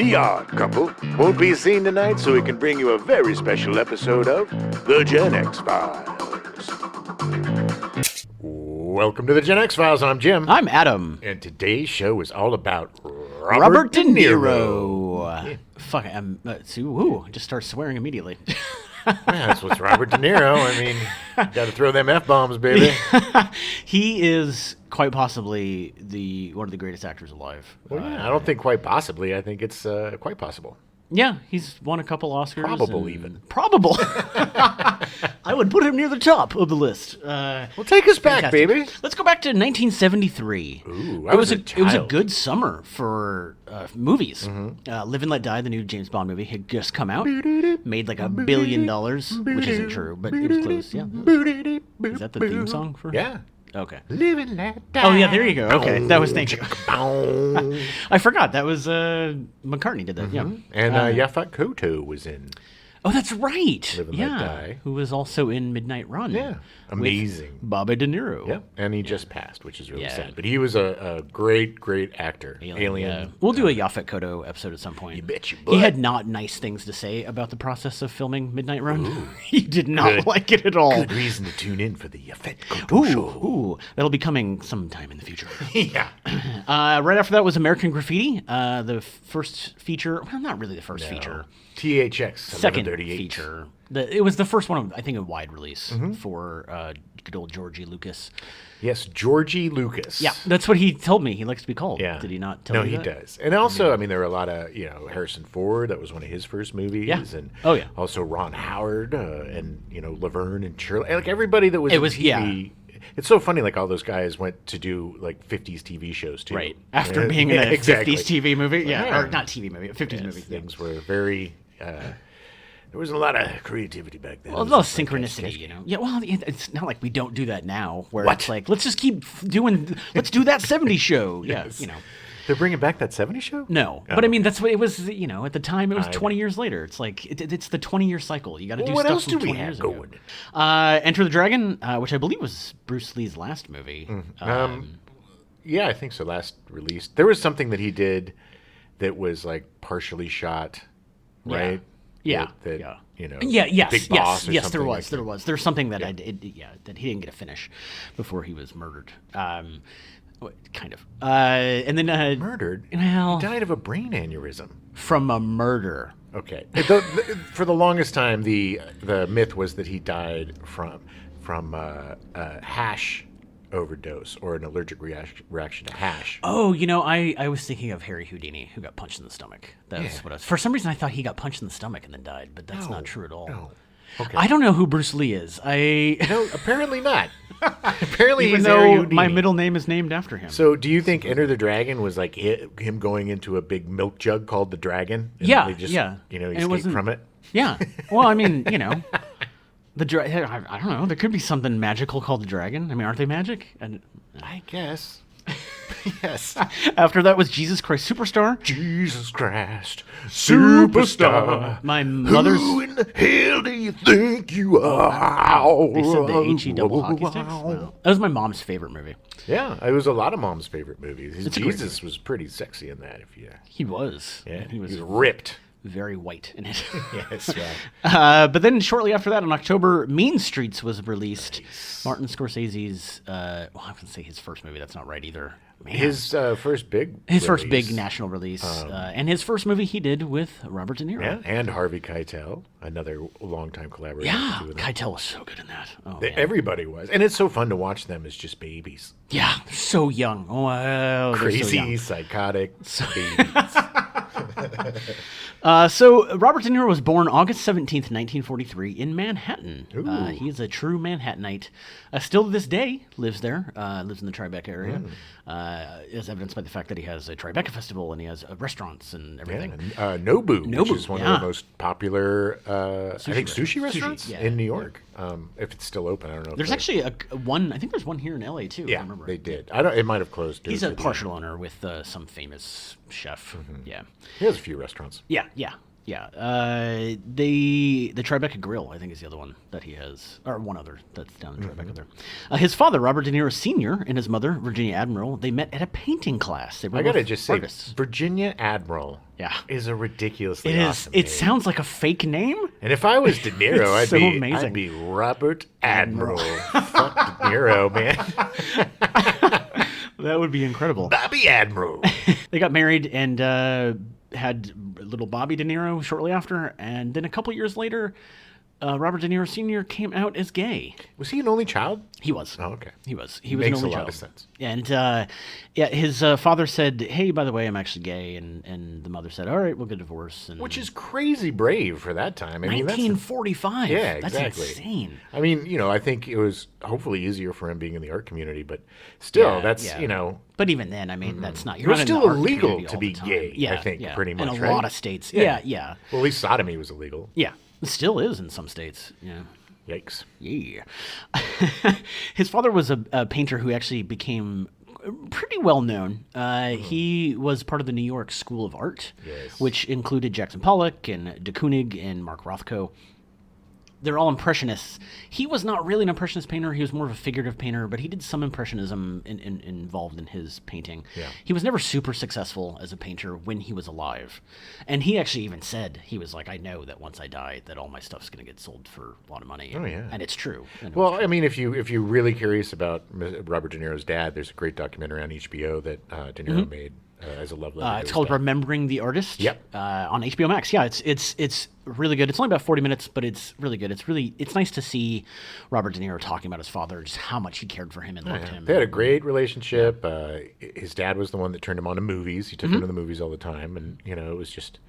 The odd couple won't be seen tonight, so we can bring you a very special episode of The Gen X Files. Welcome to The Gen X Files. I'm Jim. I'm Adam. And today's show is all about Robert De Niro. Yeah. Fuck, just start swearing immediately. Yeah, that's what's Robert De Niro. I mean, got to throw them F-bombs, baby. He is quite possibly one of the greatest actors alive. Well, yeah, I don't think quite possibly. I think it's quite possible. Yeah, he's won a couple Oscars. Probable, even. Probable. I would put him near the top of the list. Well, take us back, baby. Let's go back to 1973. Ooh, it was a good summer for movies. Mm-hmm. Live and Let Die, the new James Bond movie, had just come out. Made like $1 billion, which isn't true, but it was close. Yeah. Is that the theme song for? Yeah. Okay. Live and let die. Oh, yeah, there you go. Okay, that was, thank you. I forgot, that was, McCartney did that, yeah. And Yaphet Kotto was in. Oh, that's right. Live and Let Die. Who was also in Midnight Run. Yeah, amazing. Robert De Niro. Yep, and he just passed, which is really sad. But he was a great, great actor. Alien. Yeah. We'll do a Yaphet Kotto episode at some point. You bet you would. He had not nice things to say about the process of filming Midnight Run. He did not like it at all. Good reason to tune in for the Yaphet Kotto show. Ooh, that'll be coming sometime in the future. Yeah. Right after that was American Graffiti, the first feature. Well, not really the first feature. THX, second feature. It was the first one, I think, a wide release for good old Georgie Lucas. Yes, Georgie Lucas. Yeah, that's what he told me he likes to be called. Yeah. Did he not tell you that? No, he does. And also, I mean, there were a lot of, Harrison Ford. That was one of his first movies. Yeah. And also Ron Howard and, Laverne and Shirley. And, like, everybody that was in TV. Yeah. It's so funny, like, all those guys went to do, like, 50s TV shows, too. Right. After being in a 50s TV movie. Yeah. Or not TV movie, 50s movie. Things were very... there wasn't a lot of creativity back then. Well, a lot of synchronicity, Yeah, well, it's not like we don't do that now, where it's like, let's just keep doing, let's do that 70s show. Yes. Yeah, They're bringing back that 70s show? No. But I mean, that's what it was, at the time, it was 20 years later. It's like, it's the 20-year cycle. You got to do stuff from 20 years ago. Enter the Dragon, which I believe was Bruce Lee's last movie. Yeah, I think so, last release. There was something that he did that was, like, partially shot, right? Yeah. Big Yes, Boss or there was. like There was. There's something that that he didn't get a finish before he was murdered. Kind of. And then murdered? Well, he died of a brain aneurysm. From a murder. Okay. For the longest time, the myth was that he died from hash overdose or an allergic reaction to hash. Oh, I was thinking of Harry Houdini, who got punched in the stomach. That's what I was. For some reason, I thought he got punched in the stomach and then died, but that's not true at all. No. Okay. I don't know who Bruce Lee is. No, apparently not. Apparently even he's though Harry Houdini. My middle name is named after him. So do you think Enter the Dragon was like him going into a big milk jug called the Dragon? And yeah, they just, He escaped from it? Yeah. Well, I mean, I don't know. There could be something magical called the dragon. I mean, aren't they magic? I guess. Yes. After that was Jesus Christ Superstar. Jesus Christ Superstar. My mother's. Who in the hell do you think you are? They said the HE double hockey sticks. No. That was my mom's favorite movie. Yeah, it was a lot of mom's favorite movies. Jesus was pretty sexy in that. He was. Yeah, he was ripped. Very white in it. Yes, right. But then shortly after that, in October, Mean Streets was released. Nice. Martin Scorsese's, I was going to say his first movie. That's not right either. Man. His first big national release. And his first movie he did with Robert De Niro. Yeah, and Harvey Keitel, another longtime collaborator. Yeah, Keitel was so good in that. Oh, everybody was. And it's so fun to watch them as just babies. Yeah, they're so young. Oh, crazy, so young. Psychotic babies. So Robert De Niro was born August 17th, 1943 in Manhattan. He is a true Manhattanite. Still to this day, lives there, lives in the Tribeca area, as evidenced by the fact that he has a Tribeca festival and he has restaurants and everything. Yeah, Nobu, which is one of the most popular, sushi restaurants in New York. Yeah. If it's still open, I don't know. There's actually one, I think there's one here in LA too. Yeah, if I remember they did. It might have closed. He's a partial owner with some famous chef. Mm-hmm. Yeah. He has a few restaurants. Yeah. Yeah, the Tribeca Grill, I think, is the other one that he has, or one other that's down in Tribeca there. His father, Robert De Niro Sr., and his mother, Virginia Admiral, they met at a painting class. They were I gotta both just say, artists. Virginia Admiral Yeah. is a ridiculously It is. awesome It name. sounds like a fake name. And if I was De Niro, It's I'd so be amazing. I'd be Robert Admiral. Fuck De Niro, man. That would be incredible. Bobby Admiral. They got married and had little Bobby De Niro shortly after, and then a couple years later, Robert De Niro Sr. came out as gay. Was he an only child? He was. Oh, okay. He was. Makes an only a lot child. of sense. And yeah, his father said, "Hey, by the way, I'm actually gay," and the mother said, "All right, we'll get a divorce." And Which is crazy brave for that time. I mean, that's 1945. Yeah, That's exactly. insane. I mean, I think it was hopefully easier for him being in the art community, but still, Yeah, that's yeah. But even then, I mean, that's not. It You're was not in the still art illegal community to all be the time. gay, Yeah, I think, yeah. pretty much, in a right? lot of states. Yeah. Well, at least sodomy was illegal. Yeah. It still is in some states. Yeah. Yikes. Yeah. His father was a painter who actually became pretty well known. He was part of the New York School of Art, Yes. which included Jackson Pollock and de Kooning and Mark Rothko. They're all impressionists. He was not really an impressionist painter. He was more of a figurative painter, but he did some impressionism involved in his painting. Yeah. He was never super successful as a painter when he was alive. And he actually even said, he was like, I know that once I die, that all my stuff's going to get sold for a lot of money. Oh, yeah. And it's true. And it Well, was true. I mean, if you're really curious about Robert De Niro's dad, there's a great documentary on HBO that De Niro made as a love letter. to It's his called dad. Remembering the Artist. Yep. On HBO Max. Yeah, it's really good. It's only about 40 minutes, but it's really good. It's nice to see Robert De Niro talking about his father, just how much he cared for him and loved him. They had a great relationship. His dad was the one that turned him on to movies. He took Mm-hmm. him to the movies all the time, and it was just.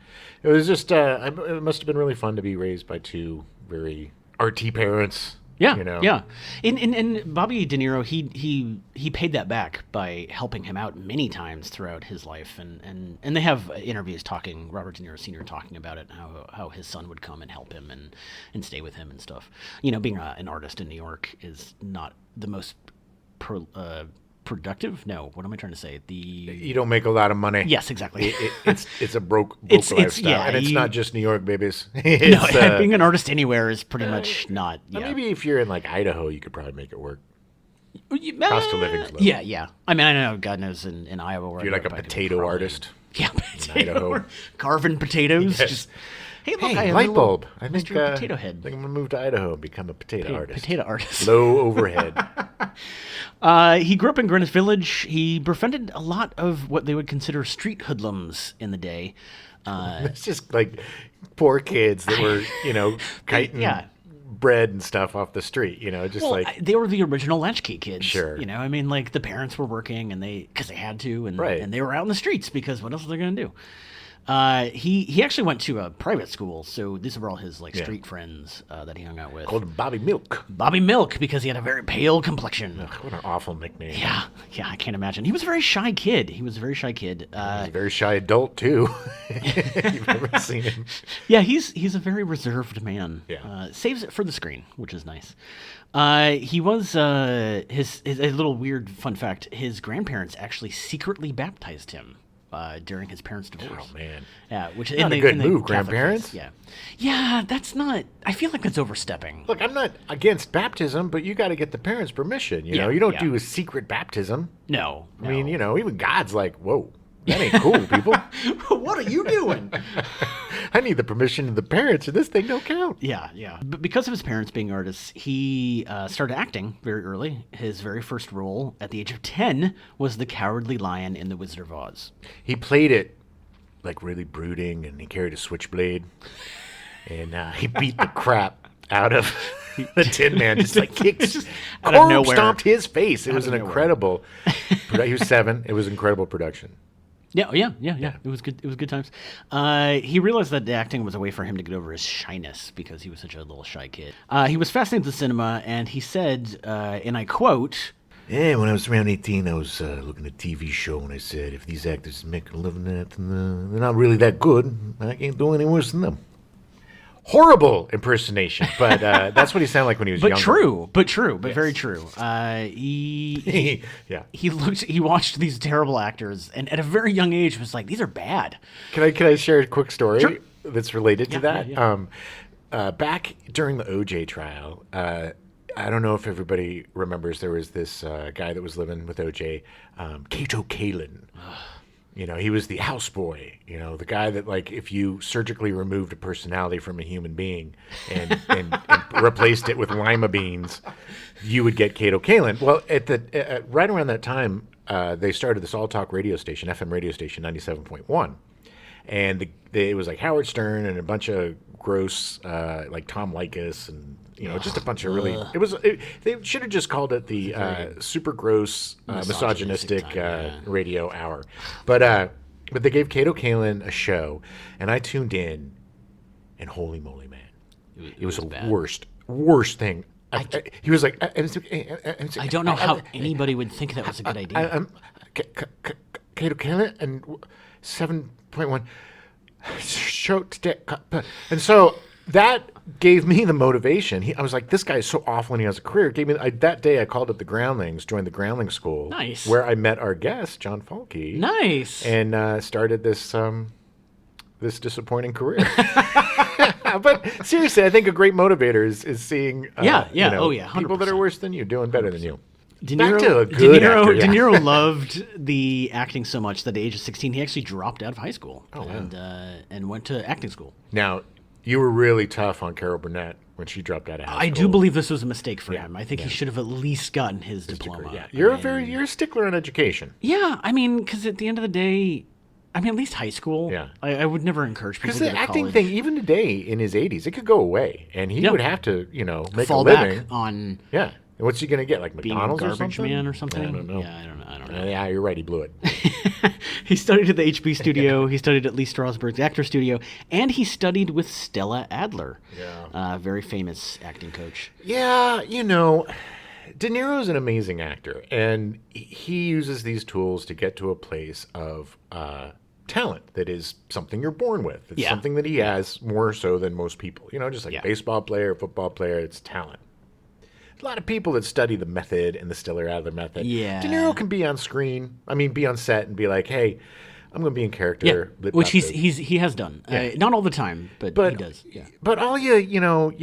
It must have been really fun to be raised by two very arty parents. Yeah, you know? yeah. And Bobby De Niro, he paid that back by helping him out many times throughout his life, and they have interviews Robert De Niro Sr. talking about it, how his son would come and help him and stay with him and stuff. Being an artist in New York is not the most productive. No, what am I trying to say? You don't make a lot of money. Yes, exactly. It's a broke It's- lifestyle, yeah, and it's you- not just New York, babies. No, It's, being an artist anywhere is pretty much not. Yeah. Maybe if you're in like Idaho, you could probably make it work. Cost of living's low. Yeah. I mean, I know, God knows, in Iowa, where If you're like a potato artist. Yeah, Idaho. potato. Carving potatoes. Yes. Just, hey, look, Hey, I have light a little bulb. I think Mr. Potato Head. I think I'm gonna move to Idaho and become a potato artist. Potato artist. Low overhead. He grew up in Greenwich Village. He befriended a lot of what they would consider street hoodlums in the day. It's just like poor kids that were, kiting Yeah. bread and stuff off the street. Just Well, like they were the original latchkey kids. Sure. I mean, like the parents were working and because they had to, and Right. and they were out in the streets because what else are they going to do? He actually went to a private school, so these were all his street friends that he hung out with. called Bobby Milk. Bobby Milk, because he had a very pale complexion. What an awful nickname. Yeah, I can't imagine. He was a very shy kid. He's He's a very shy adult too. You've never seen him. Yeah, he's a very reserved man. Yeah. Saves it for the screen, which is nice. He was his a little weird fun fact. His grandparents actually secretly baptized him during his parents' divorce. Oh man. Yeah, which Not in a the, good in the move, Catholic grandparents. faith, yeah. That's not. I feel like that's overstepping. Look, I'm not against baptism, but you got to get the parents' permission. Yeah, You don't yeah. do a secret baptism. No, I mean, even God's like, whoa, that ain't cool, people. what are you doing? I need the permission of the parents, or this thing don't count. Yeah. But because of his parents being artists, he started acting very early. His very first role at the age of 10 was the Cowardly Lion in The Wizard of Oz. He played it like really brooding, and he carried a switchblade, and he beat the crap out of the Tin Man, just like kicked, out of nowhere. stomped his face. It was of an nowhere. incredible. He was 7. It was incredible production. Yeah. It was good. It was good times. He realized that acting was a way for him to get over his shyness because he was such a little shy kid. He was fascinated with cinema, and he said, and I quote, Yeah, when I was around 18, I was looking at a TV show, and I said, if these actors make a living at it, then they're not really that good. I can't do any worse than them. Horrible impersonation, but that's what he sounded like when he was but younger. but very true. He Yeah. he watched these terrible actors, and at a very young age was like, these are bad. Can I share a quick story? Sure. that's related to that. Yeah. Back during the OJ trial, I don't know if everybody remembers, there was this guy that was living with OJ, Kato Kalin. He was the houseboy, the guy that, like, if you surgically removed a personality from a human being and replaced it with lima beans, you would get Kato Kalin. Well, right around that time, they started this all-talk radio station, FM radio station, 97.1. And it was like Howard Stern and a bunch of gross, like Tom Likas and, just a bunch of really, they should have just called it the super gross, misogynistic radio hour. But they gave Kato Kalin a show, and I tuned in, and holy moly, man. It was the worst thing. He was like, I don't know how anybody would think that was a good idea. Kato Kalin and 7.1 show today. And so that gave me the motivation. I was like, this guy is so awful and he has a career. That day I called up the Groundlings, joined the Groundling School. Nice. Where I met our guest, John Falke. Nice. And started this disappointing career. But seriously, I think a great motivator is seeing oh yeah, 100%. People that are worse than you doing better than you. De Niro, Back to a good actor, De Niro loved the acting so much that at the age of 16 he actually dropped out of high school and went to acting school. Now, you were really tough on Carol Burnett when she dropped out of high school. I do believe this was a mistake for him. I think he should have at least gotten his diploma. Degree, yeah. You're a stickler on education. Yeah, I mean, because at the end of the day, at least high school. Yeah. I would never encourage people to go to college. Because the acting thing, even today in his 80s, it could go away, and he would have to, make fall a living. Back on. Yeah. And what's he going to get? Like McDonald's being a or garbage something? man or something? I don't know. Yeah, I don't know. Yeah, you're right. He blew it. He studied at the HB studio. He studied at Lee Strasberg's actor studio, and he studied with Stella Adler, very famous acting coach. Yeah, De Niro's an amazing actor, and he uses these tools to get to a place of talent that is something you're born with. It's something that he has more so than most people. Just like a baseball player, football player, it's talent. A lot of people that study the method and the Stella Adler method. Yeah. De Niro can be on screen, be on set and be like, hey, I'm going to be in character. Yeah. Which he has done. Not all the time, but he does. Yeah. But all you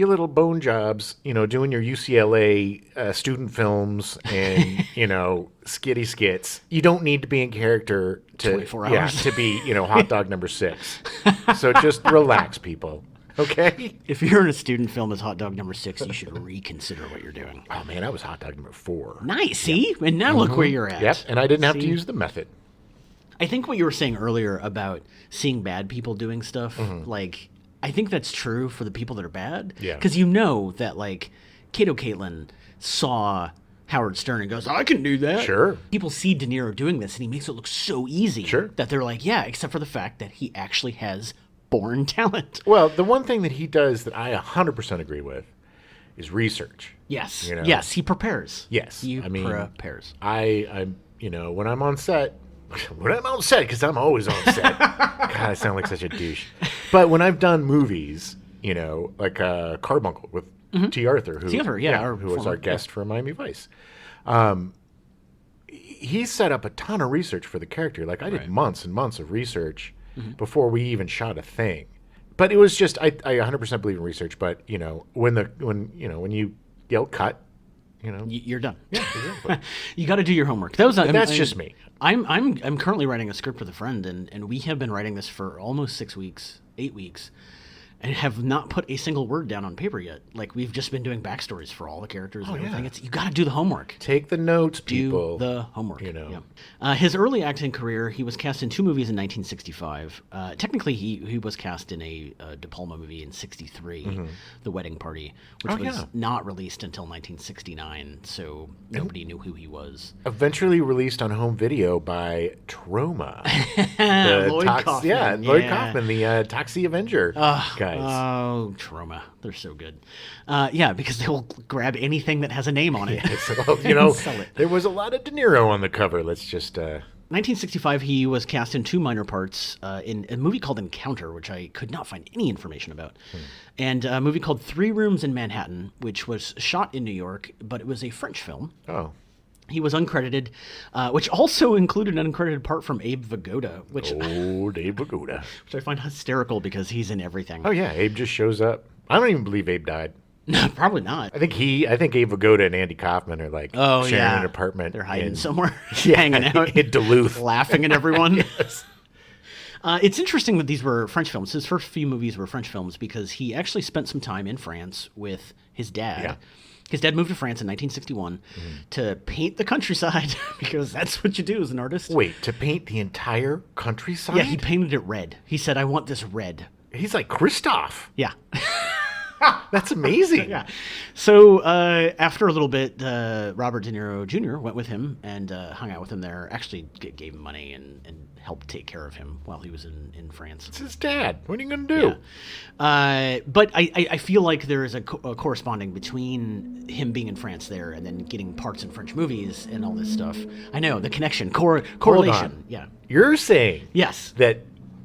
little bone jobs, doing your UCLA student films and, skitty skits, you don't need to be in character 24 hours. to be, hot dog number 6. So just relax, people. Okay? If you're in a student film as hot dog number 6, you should reconsider what you're doing. Oh, man, I was hot dog number 4. Nice. See? And now look where you're at. Yep, and I didn't have to use the method. I think what you were saying earlier about seeing bad people doing stuff, I think that's true for the people that are bad. Yeah. Because that, Kato Kalin saw Howard Stern and goes, I can do that. Sure. People see De Niro doing this, and he makes it look so easy that they're like, yeah, except for the fact that he actually has born talent. Well, the one thing that he does that I 100% agree with is research. Yes. Yes, he prepares. Yes. He prepares. I'm when I'm on set, because I'm always on set. God, I sound like such a douche. But when I've done movies, like Carbuncle with T. Arthur, who was our guest for Miami Vice, he set up a ton of research for the character. Like I did months and months of research before we even shot a thing. But it was just I 100% believe in research. But when you yell cut, you're done. Yeah, exactly. You got to do your homework. That's just me. I'm currently writing a script with a friend, and we have been writing this for almost 8 weeks, and have not put a single word down on paper yet. Like we've just been doing backstories for all the characters and everything. You got to do the homework. Take the notes, people. Do the homework. His early acting career, he was cast in 2 movies in 1965. Technically, he was cast in a De Palma movie in '63, The Wedding Party, which was not released until 1969. So nobody knew who he was. Eventually released on home video by Troma. Lloyd Kaufman. Lloyd Kaufman, the Toxie Avenger guys. Oh, Troma. They're so good. Because they will grab anything that has a name on it. Sell it. There was a lot of De Niro on the cover. Let's just... 1965, he was cast in 2 minor parts in a movie called Encounter, which I could not find any information about, and a movie called 3 Rooms in Manhattan, which was shot in New York, but it was a French film. Oh. He was uncredited, which also included an uncredited part from Abe Vigoda, which Oh, Dave Baguda. which I find hysterical because he's in everything. Oh yeah, Abe just shows up. I don't even believe Abe died. No, probably not. I think Abe Vigoda and Andy Kaufman are like sharing an apartment. They're hiding in, somewhere, hanging out in Duluth, laughing at everyone. Yes. It's interesting that these were French films. His first few movies were French films because he actually spent some time in France with his dad. Yeah. His dad moved to France in 1961 to paint the countryside because that's what you do as an artist. Wait, to paint the entire countryside? Yeah, he painted it red. He said, "I want this red." He's like Christoph. Yeah. That's amazing. Yeah. So after a little bit, Robert De Niro Jr. went with him and hung out with him there. Actually, gave him money and helped take care of him while he was in France. It's his dad. What are you going to do? Yeah. But I feel like there is a corresponding between him being in France there and then getting parts in French movies and all this stuff. I know, the connection, correlation. Hold on. Yeah. You're saying Yes. that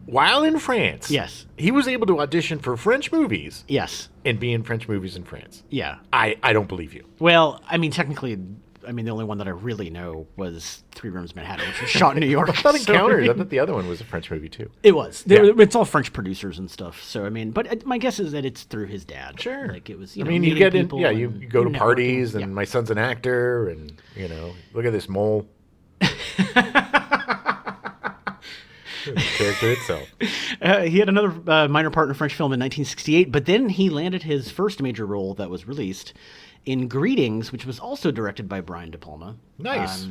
while in France, Yes. he was able to audition for French movies Yes. and be in French movies in France. Yeah. I don't believe you. Well, I mean, technically, the only one that I really know was Three Rooms Manhattan, which was shot in New York. I thought So, Encounters. I thought the other one was a French movie too. It was. Yeah. It's all French producers and stuff. So but my guess is that it's through his dad. Sure. Like it was. I know, mean, you meeting get in. people Yeah, and you go to networking. parties, and Yeah. my son's an actor, and look at this mole. The character itself. He had another minor part in a French film in 1968, but then he landed his first major role that was released in Greetings, which was also directed by Brian De Palma. Nice.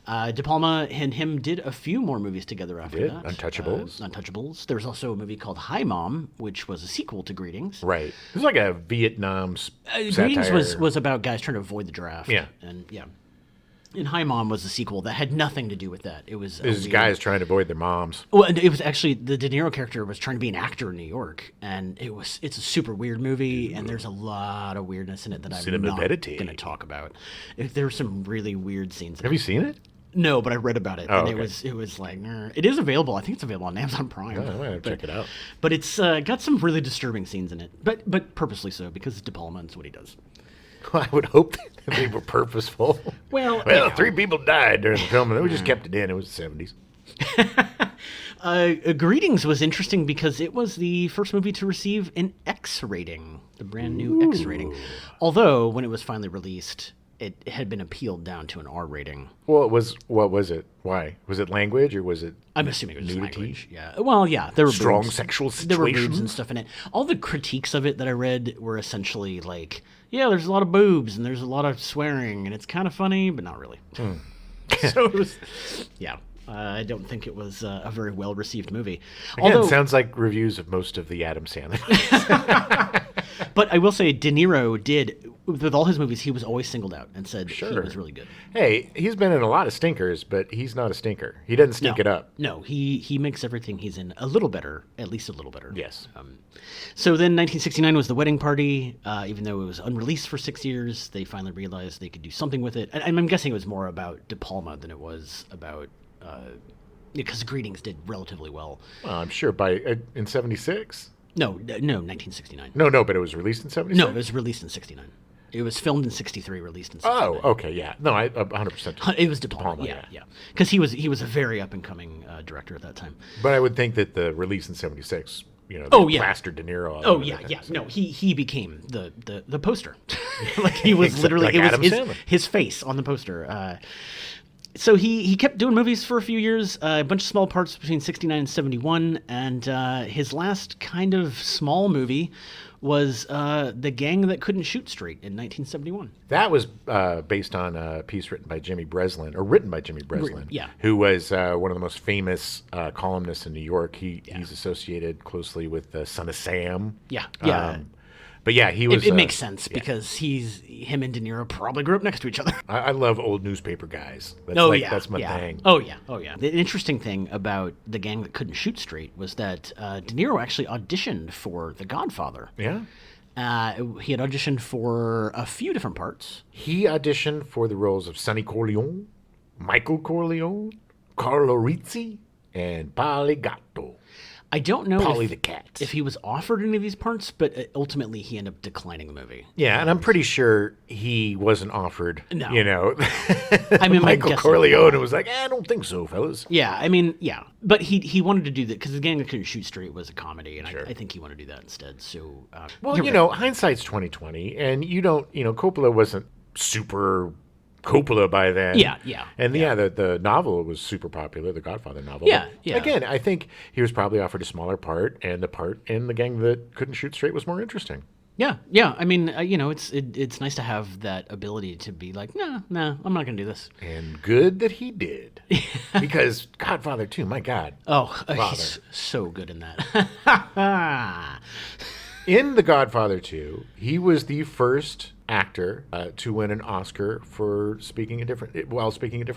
De Palma and him did a few more movies together after Did? that. Untouchables? Untouchables. There was also a movie called Hi Mom, which was a sequel to Greetings. Right. It was like a Vietnam Greetings satire. was about guys trying to avoid the draft. Yeah. And yeah. And Hi Mom was a sequel that had nothing to do with that. It was These guys trying to avoid their moms. Well, and it was actually the De Niro character was trying to be an actor in New York, and it's a super weird movie, and there's a lot of weirdness in it that I'm Cinema not verite. going to talk about. There's some really weird scenes. Have you seen it? No, but I read about it, Oh, and okay. it was like it is available. I think it's available on Amazon Prime. I'm gonna check it out. But it's got some really disturbing scenes in it, but purposely so because De Palma is what he does. I would hope that they were purposeful. Well, 3 people died during the film, and we just kept it in. It was the 70s. Greetings was interesting because it was the first movie to receive an X rating, the brand new X rating. Although, when it was finally released, it had been appealed down to an R rating. Well, what was it? Why? Was it language or was it I'm assuming it was just nudity? language. Yeah. Well, yeah, there were Strong boobs. sexual There were boobs situations? and stuff in it. All the critiques of it that I read were essentially like, yeah, there's a lot of boobs and there's a lot of swearing and it's kind of funny, but not really. So it was, yeah. I don't think it was a very well received movie. Again, it sounds like reviews of most of the Adam Sandler movies. But I will say, De Niro did, with all his movies, he was always singled out and said he Sure. was really good. Hey, he's been in a lot of stinkers, but he's not a stinker. He doesn't stink it up. No, he makes everything he's in a little better, at least a little better. Yes. So then 1969 was The Wedding Party. Even though it was unreleased for 6 years, they finally realized they could do something with it. And I'm guessing it was more about De Palma than it was about... because Greetings did relatively well. Well, I'm sure in 76? No, 1969. No, but it was released in 76? No, it was released in 69. It was filmed in 63, released in 69. Oh, okay, yeah. No, I 100%. It was De Palma, Palma, yeah. Because he was a very up-and-coming director at that time. But I would think that the release in 76, they plastered De Niro all Oh over yeah, that yeah. thing, so. No, he became the poster. Like he was literally like it was Adam his, Sandler. his face on the poster. So he kept doing movies for a few years, a bunch of small parts between 69 and 71, and his last kind of small movie was The Gang That Couldn't Shoot Straight in 1971. That was based on a piece written by Jimmy Breslin, Yeah. who was one of the most famous columnists in New York. He's associated closely with the Son of Sam. Yeah. But yeah, he was. It makes sense because him and De Niro probably grew up next to each other. I love old newspaper guys. That's that's my thing. Oh yeah. The interesting thing about The Gang That Couldn't Shoot Straight was that De Niro actually auditioned for The Godfather. Yeah. He had auditioned for a few different parts. He auditioned for the roles of Sonny Corleone, Michael Corleone, Carlo Rizzi, and Poligatto. I don't know Polly the cat. if he was offered any of these parts, but ultimately he ended up declining the movie. Yeah, and I'm pretty sure he wasn't offered. No. You know, I mean, my Michael guess- Corleone was like, I don't think so, fellas. Yeah, I mean, yeah, but he wanted to do that because The Gang That Couldn't Shoot Straight was a comedy, and I think he wanted to do that instead. So, Well, you're you right. know, hindsight's 2020, and Coppola wasn't super Coppola by then. Yeah. And the novel was super popular, the Godfather novel. Yeah, But yeah. Again, I think he was probably offered a smaller part, and the part in The Gang That Couldn't Shoot Straight was more interesting. Yeah. I mean, it's nice to have that ability to be like, no, I'm not gonna do this. And good that he did. Because Godfather 2, my God. Oh, Father. he's so good in that. In The Godfather 2, he was the first actor to win an Oscar for speaking a different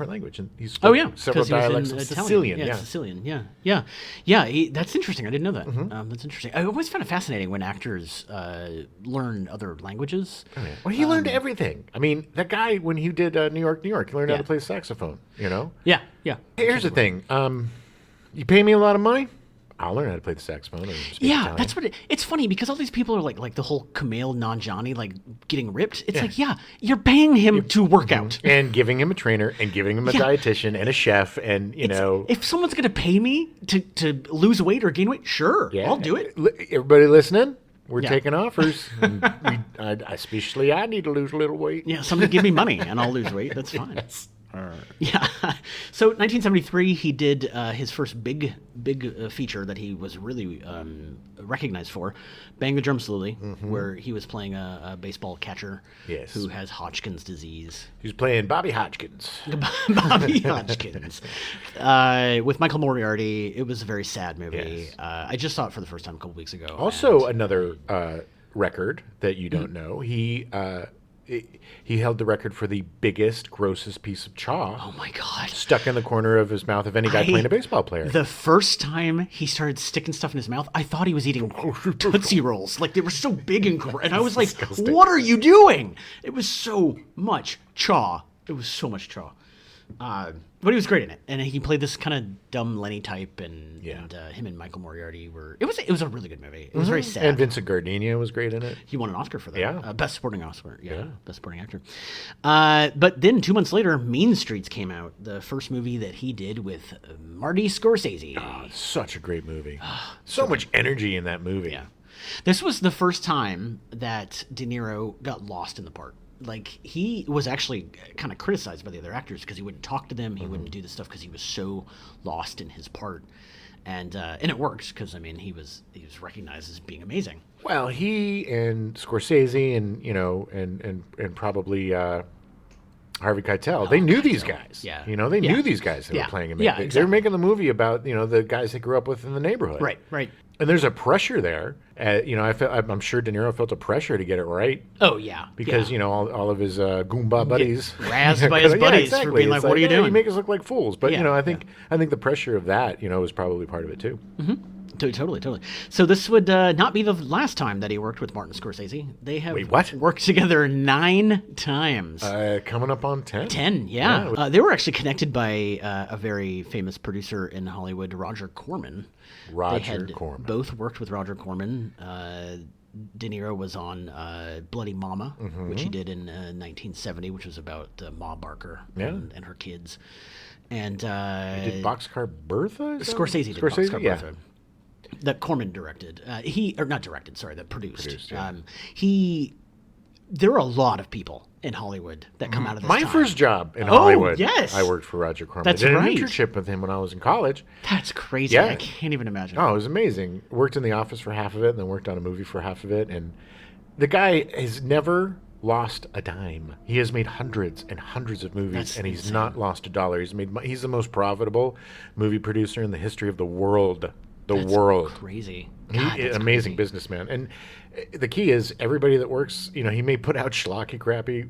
language, and he spoke several 'cause he was in dialects of Italian. Sicilian. Yeah, Sicilian. Yeah. That's interesting. I didn't know that. That's interesting. I always found it fascinating when actors learn other languges. Well, he learned everything. I mean, that guy when he did New York, he learned how to play saxophone. You know. Yeah. Hey, here's the thing. You pay me a lot of money, I'll learn how to play the saxophone. And speak Yeah, Italian. that's what it's funny because all these people are like the whole Kumail Nanjiani like getting ripped. It's like, yeah, you're paying him to work out. And giving him a trainer, and giving him a dietitian and a chef, and If someone's gonna pay me to lose weight or gain weight, sure, I'll do it. Everybody listening? We're Yeah. taking offers. And especially I need to lose a little weight. Yeah, somebody give me money and I'll lose weight. That's fine. Yeah. So 1973, he did his first big feature that he was really recognized for, Bang the Drum Slowly, where he was playing a baseball catcher who has Hodgkin's disease. He was playing Bobby Hodgkins. Bobby Hodgkins. With Michael Moriarty. It was a very sad movie. Yes. I just saw it for the first time a couple weeks ago. Also, another record that you don't know. He held the record for the biggest, grossest piece of chaw Oh my God. stuck in the corner of his mouth of any guy playing a baseball player. The first time he started sticking stuff in his mouth, I thought he was eating Tootsie Rolls. Like, they were so big and I was like, disgusting. what are you doing? It was so much chaw. It was so much chaw. But he was great in it. And he played this kind of dumb Lenny type, and him and Michael Moriarty were... It was a really good movie. It was very sad. And Vincent Gardenia was great in it. He won an Oscar for that. Yeah. Best Supporting Oscar. Yeah. Best Supporting Actor. But then 2 months later, Mean Streets came out, the first movie that he did with Marty Scorsese. Such a great movie. So much energy in that movie. Yeah. This was the first time that De Niro got lost in the part. Like, he was actually kind of criticized by the other actors because he wouldn't talk to them. He wouldn't do the stuff because he was so lost in his part. And it worked because, I mean, he was recognized as being amazing. Well, he and Scorsese and, and probably Harvey Keitel, they knew these guys. Yeah. They knew these guys that were playing him. Yeah, They were exactly. making the movie about, the guys they grew up with in the neighborhood. Right. And there's a pressure there. I'm sure De Niro felt a pressure to get it right Oh, yeah. because, all of his Goomba buddies. razzed by his buddies for being like, It's "What are you doing?" You make us look like fools. But, Yeah, I think the pressure of that, was probably part of it too. Totally. So this would not be the last time that he worked with Martin Scorsese. They have Wait, what? worked together 9 times. Coming up on 10. 10, yeah. They were actually connected by a very famous producer in Hollywood, Roger Corman. They had both worked with Roger Corman. De Niro was on Bloody Mama, which he did in 1970, which was about Ma Barker and her kids. And Did Boxcar Bertha? Is that Scorsese did Scorsese? Boxcar Bertha. That Corman directed. That produced. Yeah. There are a lot of people in Hollywood that come out of this My time. first job in Hollywood. Yes. I worked for Roger Corman. That's I did right. an internship with him when I was in college. That's crazy. Yeah. I can't even imagine. Oh, it was amazing. Worked in the office for half of it, and then worked on a movie for half of it. And the guy has never lost a dime. He has made hundreds and hundreds of movies, That's and he's insane. not lost a dollar. He's the most profitable movie producer in the history of the world. Crazy. He God, is that's an amazing crazy. businessman. And the key is everybody that works, he may put out schlocky, crappy,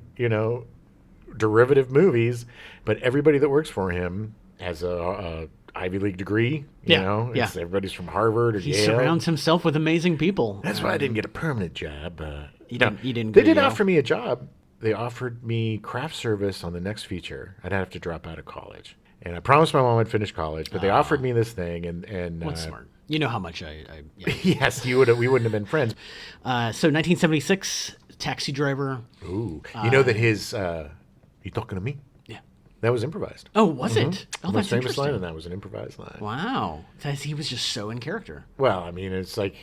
derivative movies, but everybody that works for him has a Ivy League degree. Yeah. Everybody's from Harvard or He Yale. surrounds himself with amazing people. That's why I didn't get a permanent job. You didn't They go to did Yale? offer me a job. They offered me craft service on the next feature. I'd have to drop out of college. And I promised my mom I'd finish college, but they offered me this thing. And What's smart? You know how much yeah. Yes, we wouldn't have been friends. So 1976, Taxi Driver. Ooh, you know that his "You talking to me?" Yeah. That was improvised. Oh, was it? Oh, The that's most famous line interesting. in that was an improvised line. Wow. He was just so in character. Well, I mean, it's like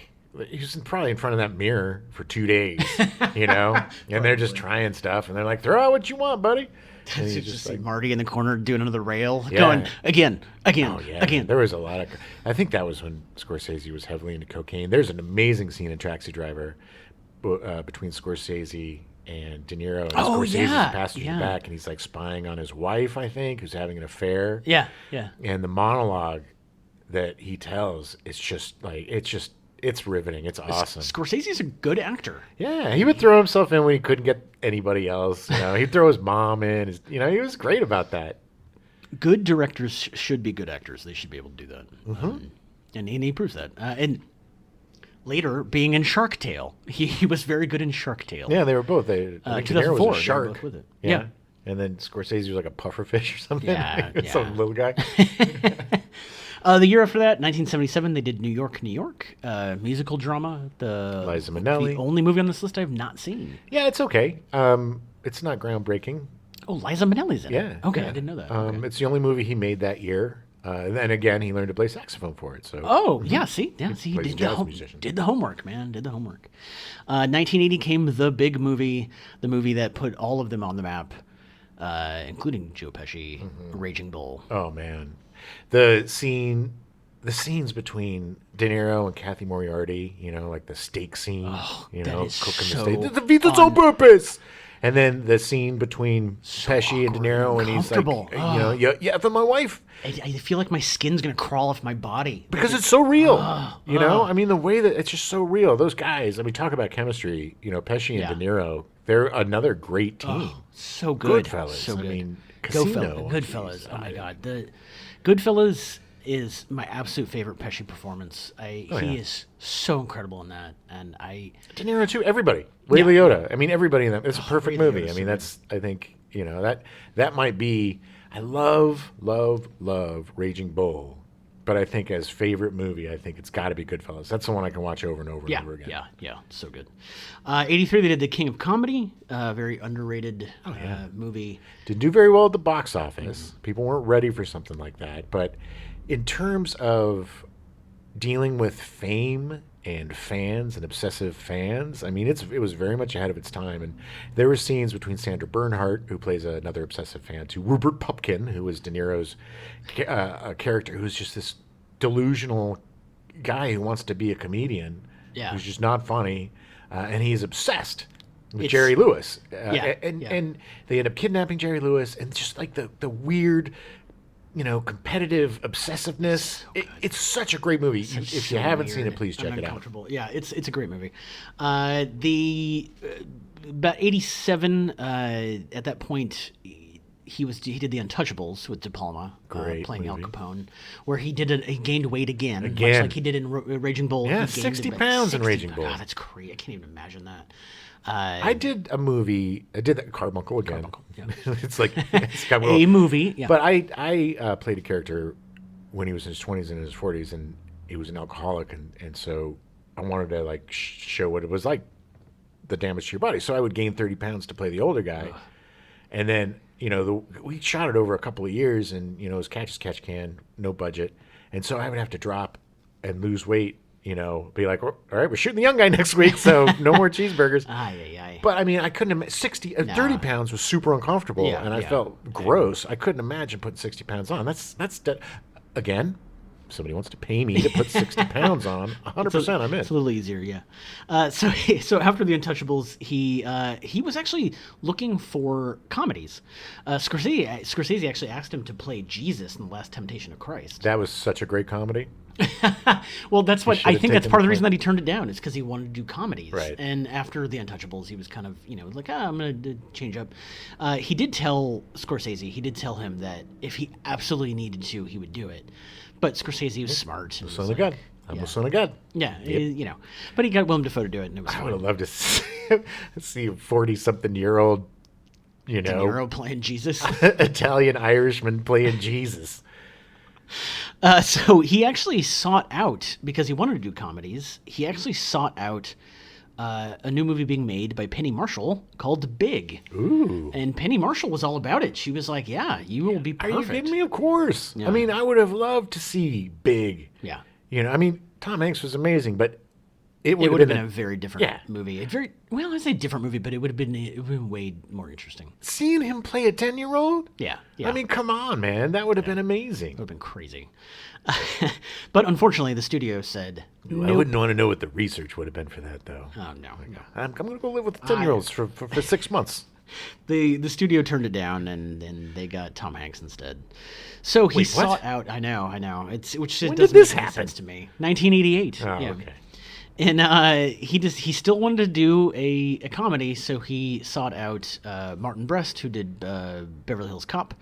he was probably in front of that mirror for 2 days, and they're just trying stuff, and they're like, "Throw out what you want, buddy." And You he's just just see like, Marty in the corner doing another rail, Yeah. going again, "Oh yeah." again. There was a lot of. I think that was when Scorsese was heavily into cocaine. There's an amazing scene in Taxi Driver between Scorsese and De Niro, and Oh, Scorsese's yeah, passenger yeah. back, and he's like spying on his wife, I think, who's having an affair. Yeah, yeah. And the monologue that he tells is just like it's riveting. It's awesome. Scorsese's a good actor. Yeah, he would throw himself in when he couldn't get anybody else. He'd throw his mom in. He was great about that. Good directors should be good actors. They should be able to do that. Mm-hmm. And he proves that. And later, being in Shark Tale, he was very good in Shark Tale. Yeah, they were both. I think De Niro 2004, was they a shark. were both with it. Yeah. Yeah. And then Scorsese was like a pufferfish or something. Yeah, yeah. Some little guy. The year after that, 1977, they did New York, New York, musical drama. Liza Minnelli. The only movie on this list I have not seen. Yeah, it's okay. It's not groundbreaking. Oh, Liza Minnelli's in Yeah. it. Okay, yeah. I didn't know that. Okay. It's the only movie he made that year. And again, he learned to play saxophone for it. So. Oh, yeah, see? Yeah, see, he Plays a did jazz musician. did the homework, man. Did the homework. 1980 came the big movie, the movie that put all of them on the map, including Joe Pesci, Raging Bull. Oh man, the scenes between De Niro and Kathy Moriarty, like the steak scene, that is cooking so the steak. The pizza's on purpose. And then the scene between Pesci and De Niro, and he's like, uncomfortable. yeah, for my wife, I feel like my skin's going to crawl off my body. because it's so real. I mean, the way that it's just so real. Those guys, I mean, talk about chemistry. Pesci and De Niro, they're another great team. So good. Goodfellas. So good. I mean, Casino. Goodfellas. Oh my God. The Goodfellas is my absolute favorite Pesci performance. He is so incredible in that, and De Niro too. Everybody. Ray Liotta. I mean, everybody in that. It's a perfect Ray movie. Liotta's I mean, so that's. I think that might be. I love Raging Bull, but I think as favorite movie, I think it's got to be Goodfellas. That's the one I can watch over and over and over again. Yeah, so good. 83, they did The King of Comedy, very underrated movie. Didn't do very well at the box office. People weren't ready for something like that. But in terms of dealing with fame and fans and obsessive fans, I mean, it was very much ahead of its time. And there were scenes between Sandra Bernhardt, who plays another obsessive fan, to Rupert Pupkin, who was De Niro's character, who's just this delusional guy who wants to be a comedian, who's just not funny, and he's obsessed with Jerry Lewis. And they end up kidnapping Jerry Lewis, and just like the weird, competitive obsessiveness. It's such a great movie. If you haven't seen it, please check it out. Yeah, it's a great movie. About 87, at that point, he did The Untouchables with De Palma, playing Al Capone, where he gained weight again, much like he did in Raging Bull. Yeah, he gained 60 about pounds in Raging Bull. God, that's crazy. I can't even imagine that. I did a movie. I did that Carbuncle again. Carbuncle, yeah. it's kind of a movie. Yeah. But I played a character when he was in his 20s and his 40s, and he was an alcoholic, and so I wanted to show what it was like, the damage to your body. So I would gain 30 pounds to play the older guy, and then we shot it over a couple of years, and it was catch as catch can, no budget, and so I would have to drop and lose weight. Be like, all right, we're shooting the young guy next week, so no more cheeseburgers. But I mean, I couldn't imagine 30 pounds was super uncomfortable, and I felt gross. I couldn't imagine putting 60 pounds on. That's again, if somebody wants to pay me to put 60 pounds on, 100% I'm in. It's a little easier, yeah. So after The Untouchables, he was actually looking for comedies. Scorsese actually asked him to play Jesus in The Last Temptation of Christ. That was such a great comedy. Well, that's what I think. That's part of the reason that that he turned it down, is because he wanted to do comedies. Right. And after The Untouchables, he was kind of, like, I'm going to change up. He did tell Scorsese, he did tell him that if he absolutely needed to, he would do it. But Scorsese was smart. The son of God. I'm the son of God. Yeah, but he got Willem Dafoe to do it, and it was I fun. would have loved to see a 40-something-year-old, De Niro playing Jesus. Italian Irishman playing Jesus. So he actually sought out, because he wanted to do comedies, he actually sought out a new movie being made by Penny Marshall called Big. Ooh. And Penny Marshall was all about it. She was like, yeah, you will be Are perfect. you kidding me? Of course. Yeah. I mean, I would have loved to see Big. Yeah. I mean, Tom Hanks was amazing, but it It would have been a very different Yeah. movie. I say different movie, but it would have been way more interesting. seeing him play a 10-year-old? Yeah. I mean, come on, man. That would have been amazing. It would have been crazy. But unfortunately, the studio said, Ooh, I wouldn't want to know what the research would have been for that, though. oh, no. I'm going to go live with the 10-year-olds for 6 months. The studio turned it down, and they got Tom Hanks instead. So he Wait, what? sought out. I know. Which When did doesn't this make any happen? sense to me. 1988. Oh, yeah. okay. And he still wanted to do a comedy, so he sought out Martin Brest, who did Beverly Hills Cop,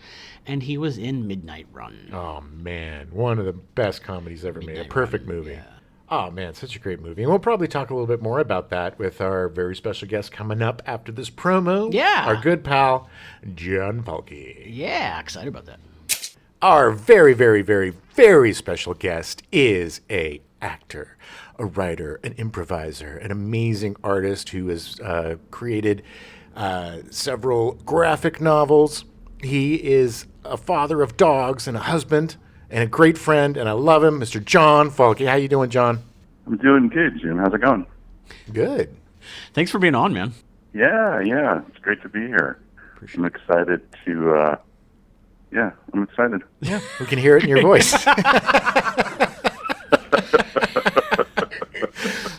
and he was in Midnight Run. Oh, man. One of the best comedies ever made. A Midnight perfect Run, movie. yeah. Oh, man. Such a great movie. And we'll probably talk a little bit more about that with our very special guest coming up after this promo. Yeah. Our good pal, John Falke. Yeah, excited about that. Our very, very, very, very special guest is a actor, a writer, an improviser, an amazing artist who has created several graphic novels. He is a father of dogs and a husband and a great friend, and I love him, Mr. John Falke. How you doing, John? I'm doing good, Jim. How's it going? Good. Thanks for being on, man. Yeah. It's great to be here. I'm excited to, I'm excited. Yeah, we can hear it in your voice.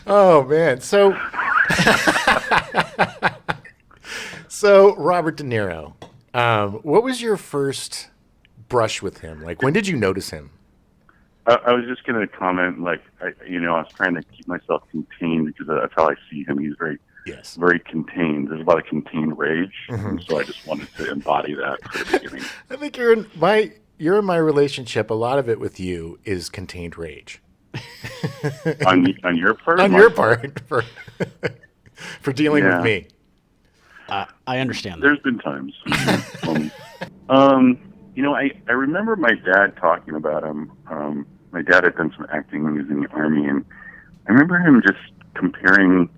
Oh, man. So Robert De Niro, what was your first brush with him? Like, when did you notice him? I was just going to comment, I was trying to keep myself contained because that's how I see him. He's very, Yes. very contained. There's a lot of contained rage, and so I just wanted to embody that for the beginning. I think you're in my relationship. A lot of it with you is contained rage. on your part? On your part for dealing Yeah. with me. I understand that. There's been times. I remember my dad talking about him. My dad had done some acting when he was in the Army, and I remember him just comparing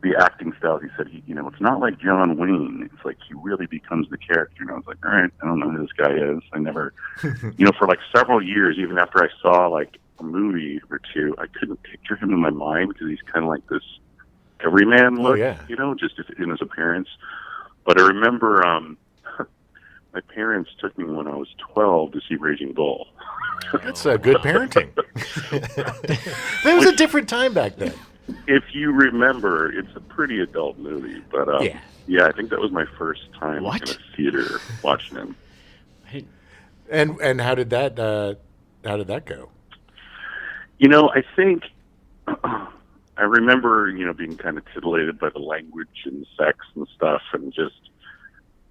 the acting styles. He said, it's not like John Wayne. It's like he really becomes the character. And I was like, all right, I don't know who this guy is. I never, for several years, even after I saw a movie or two, I couldn't picture him in my mind because he's kind of like this everyman look, yeah. Just in his appearance. But I remember my parents took me when I was 12 to see Raging Bull. That's good parenting. There was a different time back then. If you remember, it's a pretty adult movie, but I think that was my first time What? in a theater watching him. And how did that go? I think I remember, being kind of titillated by the language and sex and stuff, and just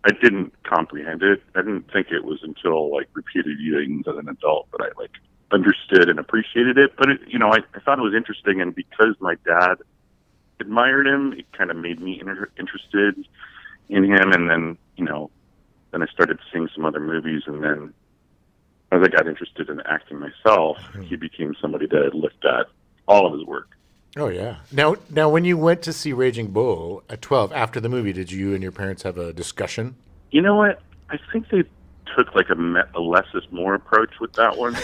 I didn't comprehend it. I didn't think it was until repeated viewings as an adult that I understood and appreciated it. But I thought it was interesting, and because my dad admired him, it kind of made me interested in him. And then then I started seeing some other movies, and then as I got interested in acting myself, he became somebody that I looked at all of his work. Oh yeah. Now, when you went to see Raging Bull at 12 after the movie, did you and your parents have a discussion? You know what? I think they took a less is more approach with that one.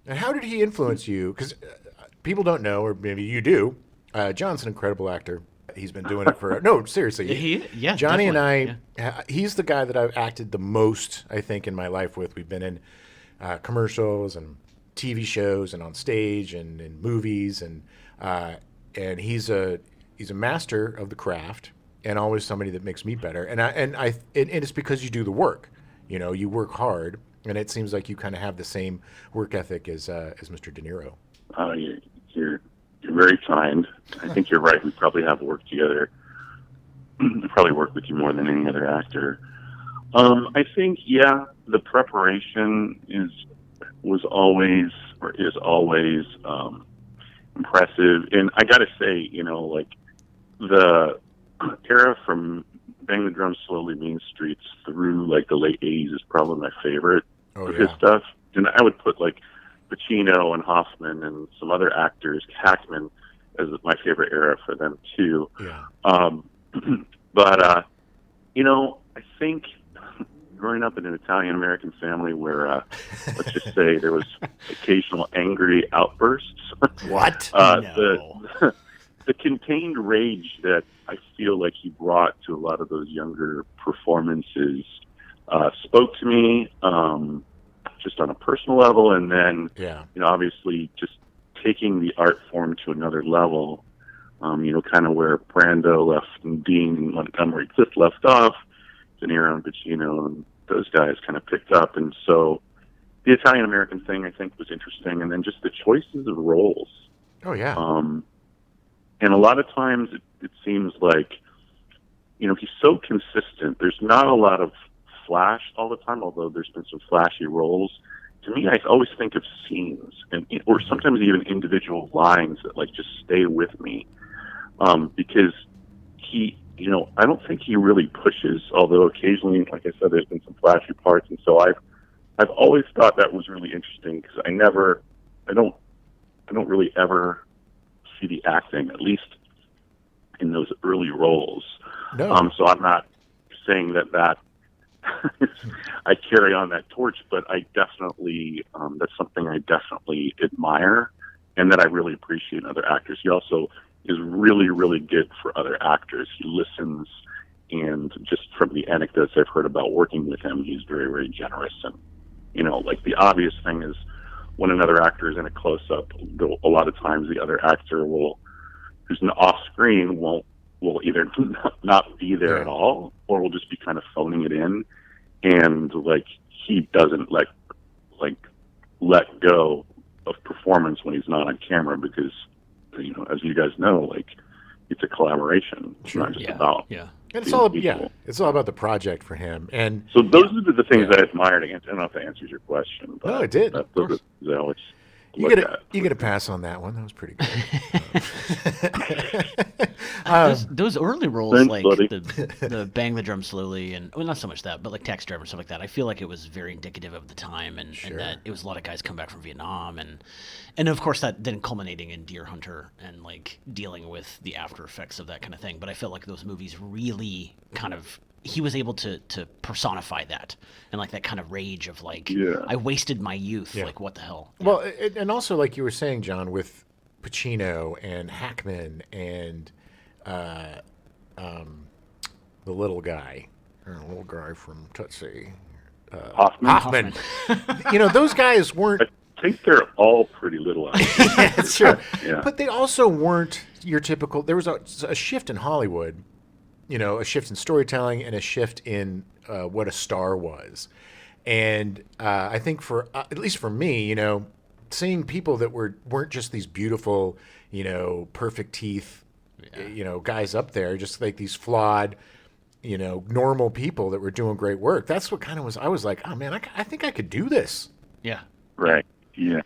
And how did he influence you? Because people don't know, or maybe you do. John's an incredible actor. He's been doing it for no, seriously. Johnny and I. Yeah. He's the guy that I've acted the most, I think, in my life with. We've been in commercials and TV shows and on stage and in movies, and he's a master of the craft and always somebody that makes me better. And it's because you do the work. You work hard, and it seems like you kind of have the same work ethic as Mr. De Niro. You're very kind. I think you're right. We probably have worked together. I probably worked with you more than any other actor. I think, the preparation was always or is always impressive. And I got to say, the era from Bang the Drum Slowly, Mean Streets through the late 80s is probably my favorite. of his stuff. And I would put like Pacino and Hoffman and some other actors, Hackman as my favorite era for them too. Yeah. But you know, I think growing up in an Italian American family where let's just say there was occasional angry outbursts. What? No. The contained rage that I feel like he brought to a lot of those younger performances spoke to me just on a personal level, and then you know, obviously just taking the art form to another level. You know, kind of where Brando left and Dean and Montgomery Clift left off, De Niro and Pacino and those guys kind of picked up. And so the Italian American thing I think was interesting, and then just the choices of roles. Oh yeah. And a lot of times it seems like, you know, he's so consistent. There's not a lot of flash all the time, although there's been some flashy roles. To me, I always think of scenes, or sometimes even individual lines that like just stay with me, because he, you know, I don't think he really pushes. Although occasionally, like I said, there's been some flashy parts, and so I've always thought that was really interesting because I don't really ever see the acting, at least in those early roles. No. So I'm not saying that I carry on that torch, but I definitely that's something I definitely admire and that I really appreciate in other actors. He also is really, really good for other actors. He listens, and just from the anecdotes I've heard about working with him, he's very, very generous. And, you know, like the obvious thing is when another actor is in a close-up, a lot of times the other actor who's off screen will either not be there at all, or will just be kind of phoning it in. And like he doesn't let go of performance when he's not on camera because, you know, as you guys know, like it's a collaboration. It's not just about And it's all it's all about the project for him. And so those are the things I admired. I don't know if that answers your question. But no, it did. You get a pass on that one. That was pretty good. Those early roles, Thanks, like buddy. the Bang the Drum Slowly, and well, not so much that, but like Taxi Driver and stuff like that. I feel like it was very indicative of the time, and that it was a lot of guys come back from Vietnam, and of course that then culminating in Deer Hunter and like dealing with the after effects of that kind of thing. But I felt like those movies really kind of. He was able to personify that and like that kind of rage of like I wasted my youth, like what the hell. Well, and also like you were saying, John, with Pacino and Hackman and the little guy from Tootsie, Hoffman. You know, those guys weren't. I think they're all pretty little. That's true. But they also weren't your typical. There was a shift in Hollywood. You know, a shift in storytelling and a shift in what a star was. And I think for, at least for me, you know, seeing people that weren't just these beautiful, you know, perfect teeth, you know, guys up there, just like these flawed, you know, normal people that were doing great work. That's what kind of was, I was like, oh man, I think I could do this. Yeah. Right. Yeah.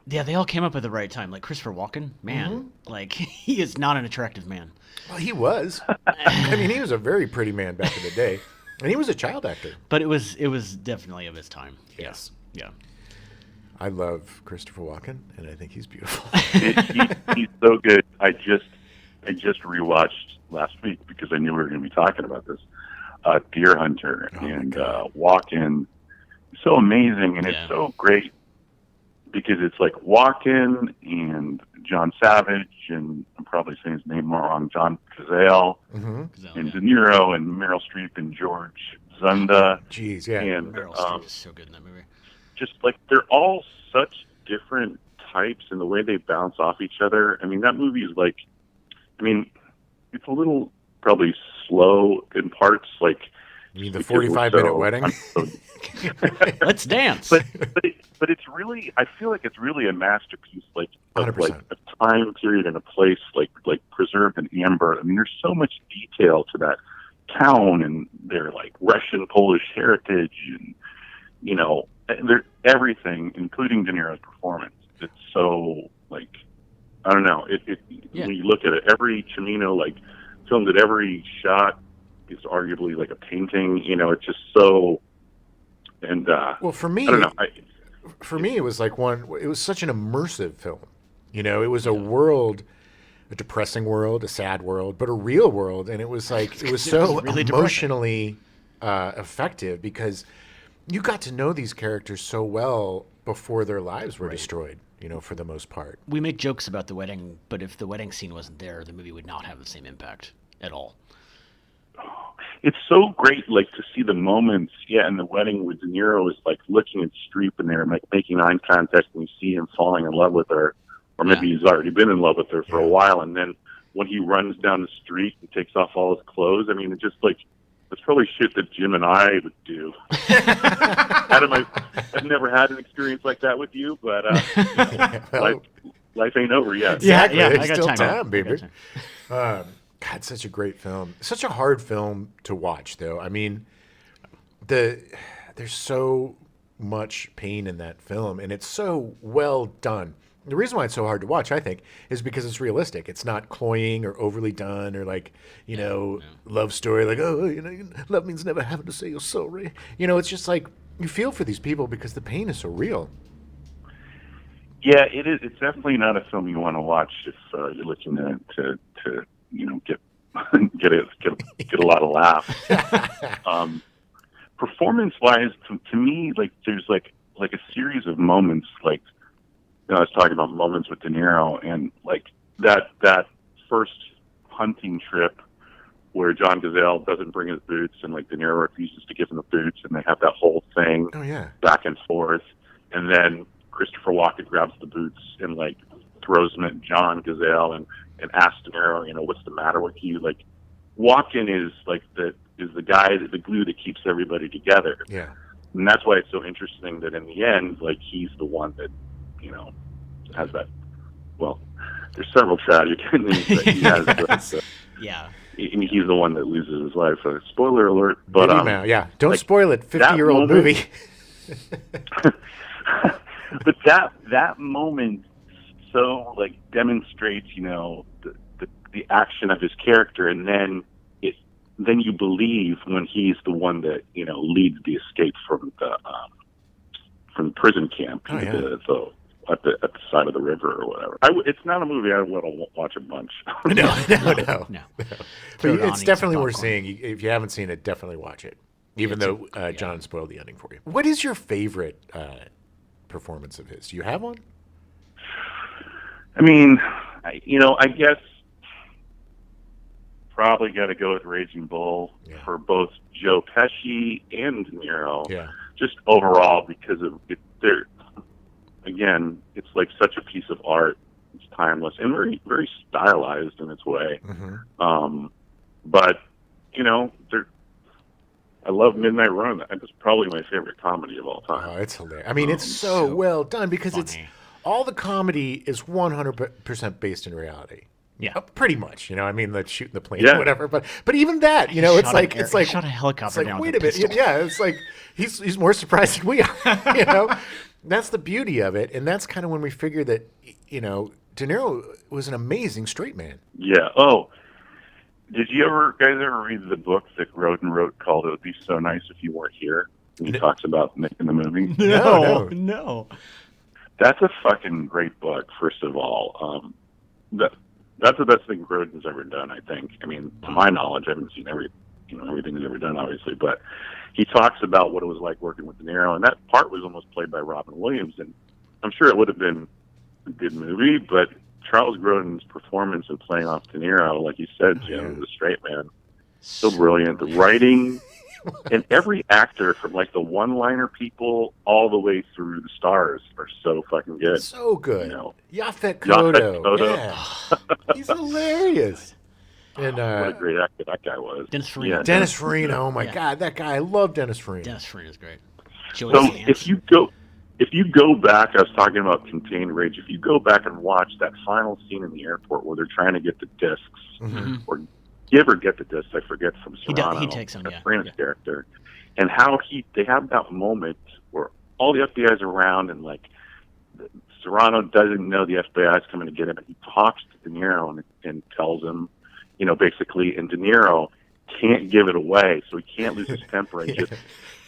Yeah, they all came up at the right time. Like Christopher Walken, man, like he is not an attractive man. Well, he was. I mean, he was a very pretty man back in the day, and he was a child actor. But it was definitely of his time. Yes. Yeah. I love Christopher Walken, and I think he's beautiful. He's so good. I just rewatched last week because I knew we were going to be talking about this. Deer Hunter and Walken, so amazing, and it's so great. Because it's like Walken and John Savage, and I'm probably saying his name wrong, John Cazale, and De Niro, and Meryl Streep, and George Zunda. Jeez, yeah. And Meryl Streep is so good in that movie. Just like they're all such different types, and the way they bounce off each other. I mean, that movie is like, I mean, it's a little probably slow in parts, like. You mean the 45-minute wedding? Let's dance. But it's really, I feel like it's really a masterpiece, like of like a time period and a place, like preserved in amber. I mean, there's so much detail to that town and their like Russian Polish heritage, and you know, they're everything, including De Niro's performance. It's so like, I don't know. When you look at it, every Cimino like filmed at every shot is arguably like a painting. You know, it's just so And Well, for I don't me, know. it was like it was such an immersive film. You know, it was a world, a depressing world, a sad world, but a real world. And it was like, it was so really emotionally effective because you got to know these characters so well before their lives were destroyed, you know, for the most part. We make jokes about the wedding, but if the wedding scene wasn't there, the movie would not have the same impact at all. It's so great, like, to see the moments, in the wedding with De Niro is, like, looking at Streep and they're, like, making eye contact and you see him falling in love with her, or maybe he's already been in love with her for a while, and then when he runs down the street and takes off all his clothes, I mean, it's just, like, it's probably shit that Jim and I would do. Adam, I've never had an experience like that with you, but life ain't over yet. Exactly. I There's got still time, baby. God, such a great film. Such a hard film to watch, though. I mean, there's so much pain in that film, and it's so well done. The reason why it's so hard to watch, I think, is because it's realistic. It's not cloying or overly done or like, you know, love story, like, oh, you know, love means never having to say you're sorry. You know, it's just like you feel for these people because the pain is so real. Yeah, it is. It's definitely not a film you want to watch if you're looking to you know, get a lot of laughs. Performance wise, to me, like there's like a series of moments. Like, you know, I was talking about moments with De Niro, and like that first hunting trip where John Gazelle doesn't bring his boots, and like De Niro refuses to give him the boots, and they have that whole thing back and forth, and then Christopher Walken grabs the boots and like throws them at John Gazelle and asks De Niro, you know, what's the matter with you? Like, Walken is like the guy, the glue that keeps everybody together. Yeah. And that's why it's so interesting that in the end, like, he's the one that, you know, has that. Well, there's several tragic endings that he has. But, he's the one that loses his life. Spoiler alert. But don't like, spoil it. 50-year-old movie. But that moment so like demonstrates, you know, the action of his character, and then you believe when he's the one that, you know, leads the escape from the prison camp at the side of the river or whatever. It's not a movie I want to watch a bunch. No. But it's definitely worth seeing. If you haven't seen it, definitely watch it. Even though John spoiled the ending for you. What is your favorite performance of his? Do you have one? I mean, I guess probably got to go with Raging Bull for both Joe Pesci and De Niro. Yeah. Just overall, because of it, it's like such a piece of art. It's timeless and very, very stylized in its way. Mm-hmm. But you know, I love Midnight Run. It's probably my favorite comedy of all time. Oh, it's hilarious. I mean, it's so well done because funny. All the comedy is 100% based in reality. Yeah, pretty much. You know, I mean, the shooting the plane, or whatever. But even that, you know, it's like shot a helicopter. It's like, wait a minute, it's like he's more surprised than we are. You know, that's the beauty of it, and that's kind of when we figure that, you know, De Niro was an amazing straight man. Yeah. Oh, did you guys ever read the book that Grodin wrote called "It Would Be So Nice If You Weren't Here"? And he talks about making the movie. No. That's a fucking great book. First of all, that's the best thing Grodin's ever done, I think. I mean, to my knowledge, I haven't seen everything he's ever done, obviously, but he talks about what it was like working with De Niro, and that part was almost played by Robin Williams, and I'm sure it would have been a good movie, but Charles Grodin's performance of playing off De Niro, like you said, Jim, the straight man, so brilliant. The writing, and every actor from like the one-liner people all the way through the stars are so fucking good. So good. You know, Yaphet Kotto. Yeah. He's hilarious. And what a great actor that guy was. Dennis Farina. Yeah, Dennis Farina. Oh my God, that guy! I love Dennis Farina. Dennis Farina is great. So if you go back, I was talking about Contained Rage. If you go back and watch that final scene in the airport where they're trying to get the discs, or give or get the discs, I forget, from Serrano, he takes them, Farina's character, and how they have that moment where all the FBI's around, and like Serrano doesn't know the FBI's coming to get him, and he talks to De Niro and tells him, you know, basically, and De Niro can't give it away, so he can't lose his temper and just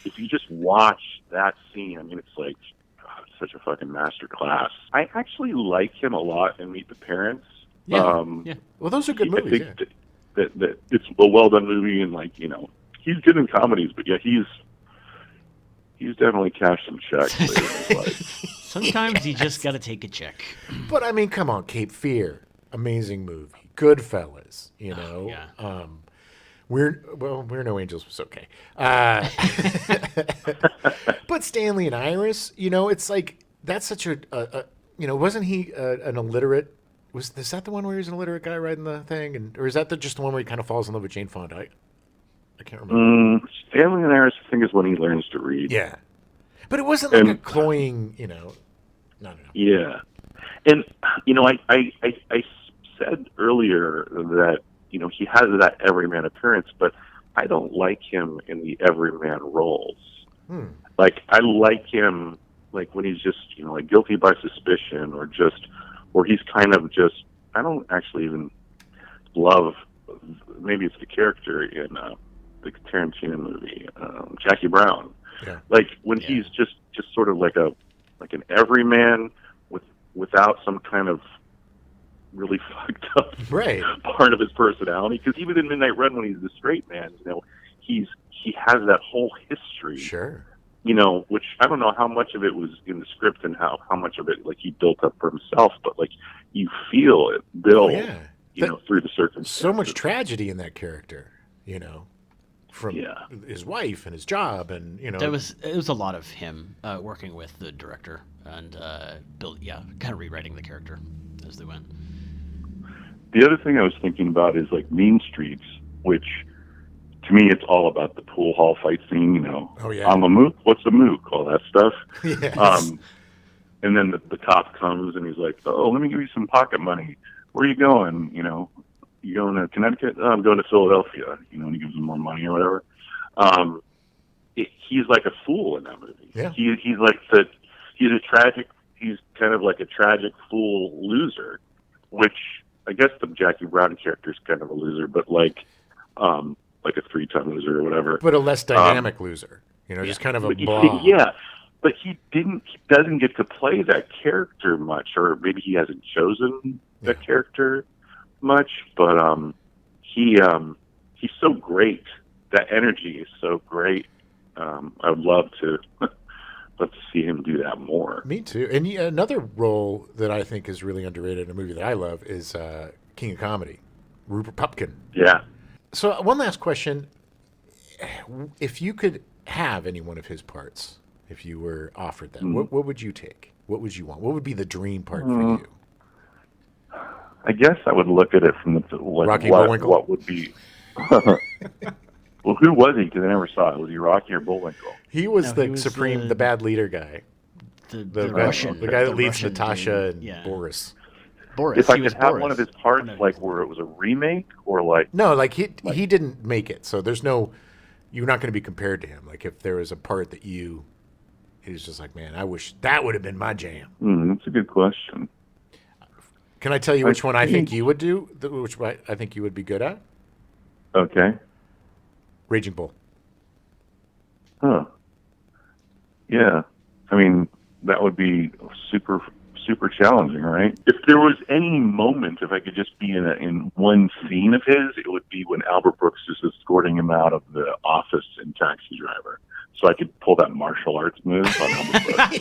if you just watch that scene, I mean, it's like God, it's such a fucking master class. I actually like him a lot in Meet the Parents. Yeah. Yeah. Well, those are good movies. I think that it's a well done movie, and like, you know, he's good in comedies, but yeah, he's definitely cashed some checks later in his life. Sometimes you just got to take a check. But I mean, come on, Cape Fear, amazing movie. Goodfellas, you know. Yeah. We're No Angels was okay. But Stanley and Iris, you know, it's like that's such a you know, wasn't he an illiterate? Is that the one where he was an illiterate guy riding the thing, or is that just the one where he kind of falls in love with Jane Fonda? I can't remember. Stanley and Iris, I think, is when he learns to read. Yeah, but it wasn't like a cloying, you know. No. Yeah, and you know, I said earlier that, you know, he has that everyman appearance, but I don't like him in the everyman roles. Like, I like him like when he's just, you know, like Guilty by Suspicion, or he's kind of just, I don't actually even love, maybe it's the character in the Tarantino movie, Jackie Brown. Yeah. Like when he's just sort of like an everyman without some kind of really fucked up part of his personality. Because even in Midnight Run, when he's the straight man, you know, he has that whole history. Sure. You know, which I don't know how much of it was in the script and how much of it like he built up for himself, but like you feel it build, you know, through the circumstances. So much tragedy in that character, you know, from his wife and his job, and you know, it was a lot of him working with the director and kind of rewriting the character as they went. The other thing I was thinking about is like Mean Streets, which to me it's all about the pool hall fight scene, you know. Oh yeah. I'm a mook. What's a mook? All that stuff. Yes. And then the cop comes and he's like, "Oh, let me give you some pocket money. Where are you going? You know, you going to Connecticut? Oh, I'm going to Philadelphia." You know, and he gives him more money or whatever. He's like a fool in that movie. Yeah. He's kind of like a tragic fool loser, which I guess the Jackie Brown character is kind of a loser, but like a 3-time loser or whatever. But a less dynamic loser, you know, just kind of a blob. But he doesn't get to play that character much, or maybe he hasn't chosen that character much. But he's so great. That energy is so great. I would love to see him do that more. Me too. And another role that I think is really underrated in a movie that I love is King of Comedy, Rupert Pupkin. Yeah. So one last question: if you could have any one of his parts, if you were offered that, what would you take? What would you want? What would be the dream part for you? I guess I would look at it from Rocky Bullwinkle? What would be? Well, who was he? Because I never saw it. Was he Rocky or Bullwinkle? He was the bad leader guy. The Russian. The guy that leads Russian Natasha dude. and Boris. If I could have one of his parts, like where it was a remake, or like he didn't make it, so there's no, you're not going to be compared to him. Like if there was a part that he's just like, man, I wish that would have been my jam. That's a good question. Can I tell you which one I think you would do? Which one I think you would be good at? Okay. Raging Bull. Huh. Yeah. I mean, that would be super challenging, right? If there was any moment, if I could just be in one scene of his, it would be when Albert Brooks is escorting him out of the office in Taxi Driver. So I could pull that martial arts move on Albert Brooks.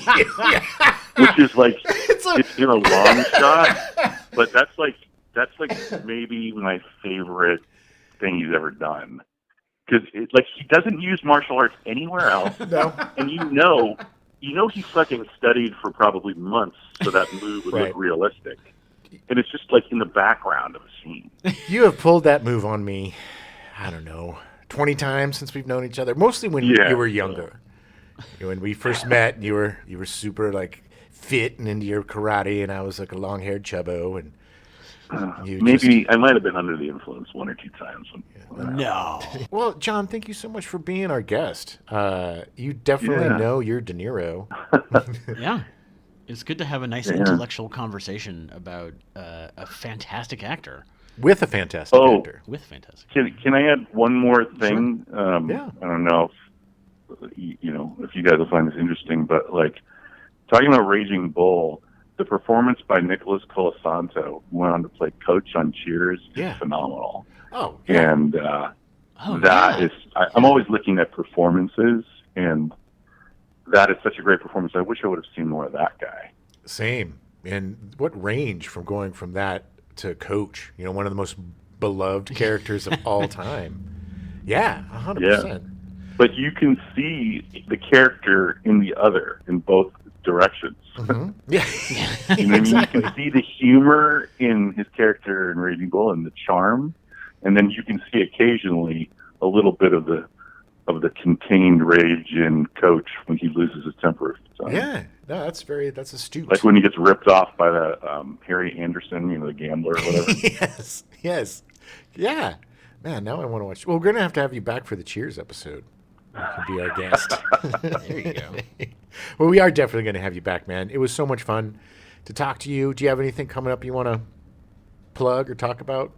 Which is like, it's in a long shot, but that's like maybe my favorite thing he's ever done. Because he doesn't use martial arts anywhere else. No. And you know he fucking studied for probably months so that move would look realistic. And it's just like in the background of a scene. You have pulled that move on me, I don't know, 20 times since we've known each other. Mostly when you were younger. When we first met, you were super like fit and into your karate, and I was like a long-haired chubbo, and I might have been under the influence one or two times. No. Well, John, thank you so much for being our guest. You definitely know you're De Niro. Yeah. It's good to have a nice intellectual conversation about a fantastic actor. With a fantastic actor. With fantastic. Can I add one more thing? Sure. I don't know if you guys will find this interesting, but like talking about Raging Bull, the performance by Nicholas Colasanto, who went on to play Coach on Cheers, is phenomenal. Oh, yeah. And I'm always looking at performances, and that is such a great performance. I wish I would have seen more of that guy. Same. And what range from going from that to Coach, one of the most beloved characters of all time. Yeah, 100%. Yeah. But you can see the character in both directions. Mm-hmm. Yeah. Exactly. You can see the humor in his character in Raging Bull and the charm, and then you can see occasionally a little bit of the contained rage in Coach when he loses his temper. Yeah, no, that's astute. Like when he gets ripped off by the Harry Anderson, the gambler or whatever. yes, yeah. Man, now I want to watch. Well, we're gonna have to have you back for the Cheers episode. You can be our guest. There you go. Well, we are definitely going to have you back, man. It was so much fun to talk to you. Do you have anything coming up you want to plug or talk about?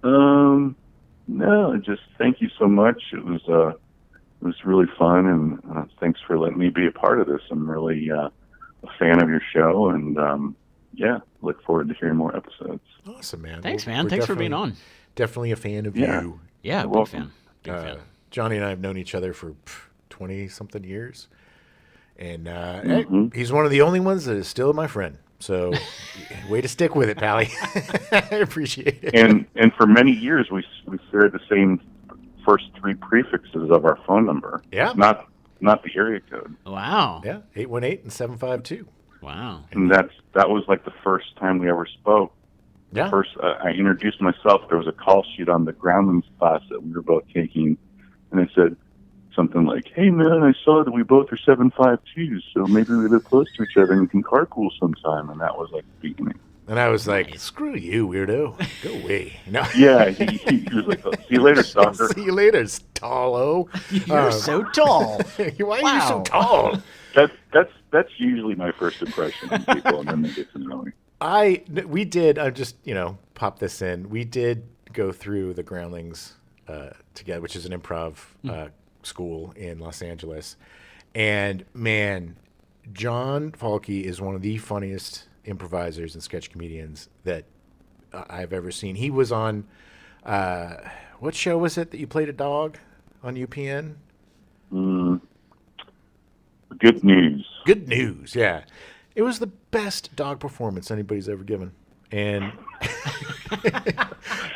No, just thank you so much. It was really fun, and thanks for letting me be a part of this. I'm really a fan of your show, and look forward to hearing more episodes. Awesome, man. Thanks, man. Thanks for being on. Definitely a fan of you. Yeah, big fan. Big fan. Johnny and I have known each other for 20-something years, and he's one of the only ones that is still my friend. So, way to stick with it, Pally. I appreciate it. And for many years, we shared the same first three prefixes of our phone number. Yeah. Not the area code. Wow. Yeah, 818 and 752. Wow. And that was like the first time we ever spoke. Yeah. First, I introduced myself. There was a call sheet on the groundlings class that we were both taking, and it said something like, "Hey man, I saw that we both are 752s, so maybe we live close to each other and we can carpool sometime." And that was like the beginning. And I was like, "Screw you, weirdo. Go away." No. Yeah, he was like, "See you later, stalker." See you later, Tallo. You're so tall. Why are you so tall? That's usually my first impression of people, and then they get to know me. We did. I just pop this in. We did go through the Groundlings together, which is an improv school in Los Angeles, and man, John Falke is one of the funniest improvisers and sketch comedians that I've ever seen. He was on what show was it that you played a dog on UPN? Good News. Good News, yeah. It was the best dog performance anybody's ever given. And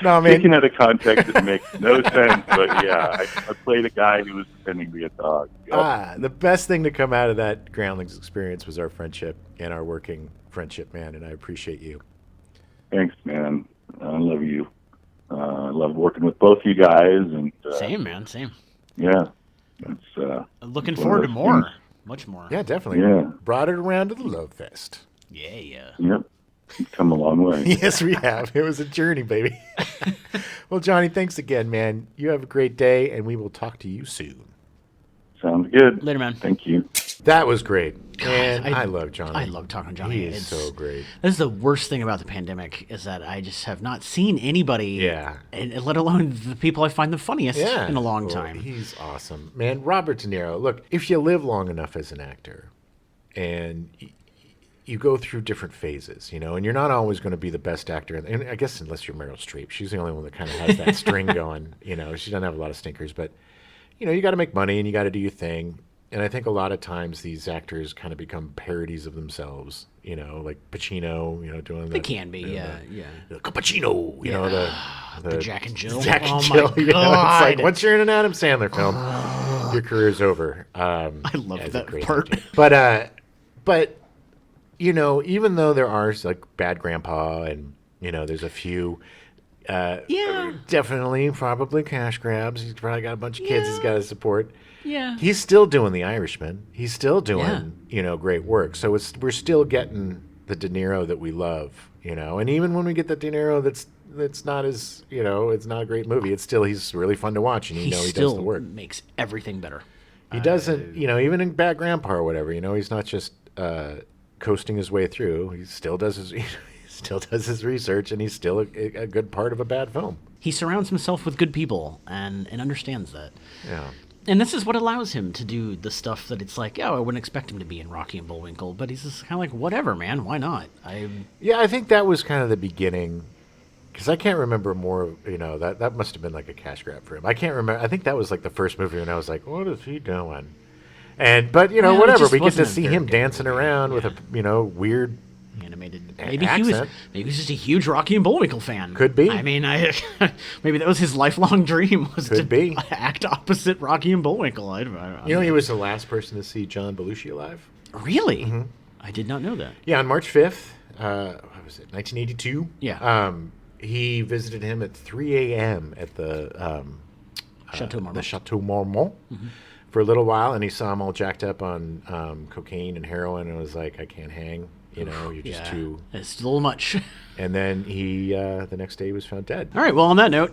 no, man. Taken out of context, it makes no sense. But yeah, I played a guy who was pretending to be a dog. Yep. The best thing to come out of that Groundlings experience was our friendship and our working friendship, man. And I appreciate you. Thanks, man. I love you. I love working with both you guys. And Same, man. Same. Yeah. It's, looking forward to more. Things. Much more. Yeah, definitely. Yeah. Brought it around to the Love Fest. Yeah. Yep. We've come a long way. Yes, we have. It was a journey, baby. Well, Johnny, thanks again, man. You have a great day, and we will talk to you soon. Sounds good. Later, man. Thank you. That was great. God, And I love Johnny. I love talking to Johnny. He is so great. This is the worst thing about the pandemic is that I just have not seen anybody, and let alone the people I find the funniest in a long time. He's awesome. Man, Robert De Niro, look, if you live long enough as an actor and you go through different phases, and you're not always going to be the best actor. And I guess unless you're Meryl Streep, she's the only one that kind of has that string going. She doesn't have a lot of stinkers, but you got to make money and you got to do your thing. And I think a lot of times these actors kind of become parodies of themselves, like Pacino, doing the... They can be, yeah. The Cappuccino, the Jack and Jill. Jack and Oh, Jill, my God. It's like, once you're in an Adam Sandler film, your career's over. I love that part. Actor. But even though there are like Bad Grandpa and, there's a few... definitely, probably cash grabs. He's probably got a bunch of kids he's got to support. Yeah. He's still doing The Irishman. He's still doing, great work. So we're still getting the De Niro that we love, And even when we get the De Niro that's not as, it's not a great movie, he's really fun to watch, and he does the work. Makes everything better. He doesn't, even in Bad Grandpa or whatever, he's not just coasting his way through. He still does his research, and he's still a good part of a bad film. He surrounds himself with good people and understands that. Yeah. And this is what allows him to do the stuff that it's like, oh, I wouldn't expect him to be in Rocky and Bullwinkle, but he's just kind of like, whatever, man, why not? Yeah, I think that was kind of the beginning, because I can't remember more. That must have been like a cash grab for him. I can't remember. I think that was like the first movie when I was like, what is he doing? But Yeah, it whatever. just We get to wasn't a see very him good dancing movie. around with Yeah. a weird. Animated. Maybe He was just a huge Rocky and Bullwinkle fan. Could be. I mean, maybe that was his lifelong dream, was Could to be. act opposite Rocky and Bullwinkle. I don't He was the last person to see John Belushi alive. Really? Mm-hmm. I did not know that. Yeah, on March 5th, what was it, 1982? Yeah. He visited him at 3 a.m. at the Chateau Marmont. the Chateau Marmont for a little while, and he saw him all jacked up on cocaine and heroin, and was like, I can't hang. You're just too... It's a little much. And then he, the next day, he was found dead. All right, well, on that note...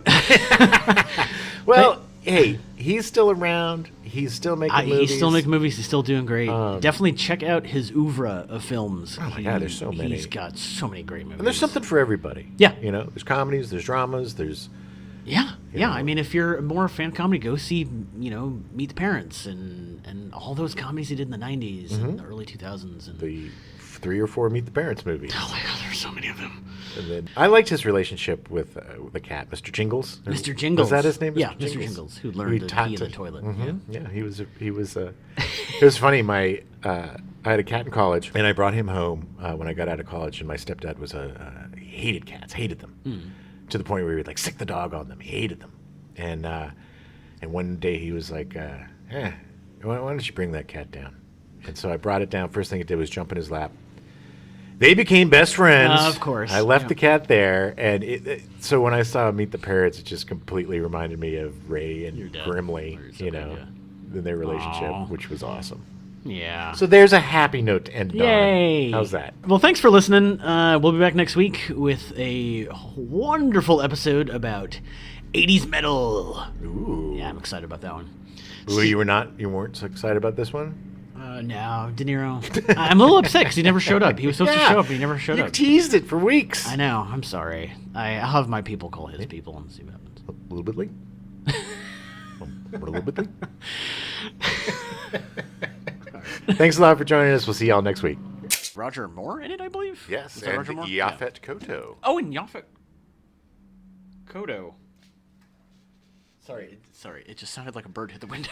Well, hey, he's still around. He's still making movies. He's still making movies. He's still doing great. Definitely check out his ouvre of films. Oh, my God, there's so many. He's got so many great movies. And there's something for everybody. Yeah. There's comedies, there's dramas, there's... Yeah. I mean, if you're more a fan comedy, go see, Meet the Parents and all those comedies he did in the 90s and the early 2000s. And the 3 or 4 Meet the Parents movies. oh, my God, there's so many of them. And then I liked his relationship with the cat, Mr. Jingles. Mr. Jingles. Was that his name? Yeah, Mr. Jingles, who learned to pee in the toilet. Yeah, he was. It was funny. I had a cat in college, and I brought him home when I got out of college. And my stepdad was he hated cats, hated them, to the point where he would like sick the dog on them. He hated them, and one day he was like, why don't you bring that cat down? And so I brought it down. First thing it did was jump in his lap. They became best friends. Of course. I left the cat there, and so when I saw Meet the Parrots, it just completely reminded me of Ray and dad. Grimley, Or something, in their relationship, Aw. which was awesome. Yeah. So there's a happy note to end Yay! on. How's that? Well, thanks for listening. We'll be back next week with a wonderful episode about 80s metal. Ooh. Yeah, I'm excited about that one. Ooh, you weren't so excited about this one? No, De Niro. I'm a little upset because he never showed up. He was supposed to show up, but he never showed You up. teased it for weeks. I know. I'm sorry. I'll have my people call his people and see what happens. A little bit late. A little bit late. Thanks a lot for joining us. We'll see y'all next week. Roger Moore in it, I believe? Yes, Is that and Roger Moore? Yaphet Kotto. Oh, and Yaphet Kotto. Sorry, it just sounded like a bird hit the window.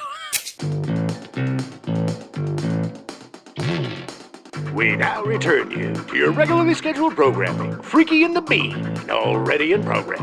We now return you to your regularly scheduled programming. Freaky and the Bean, already in progress.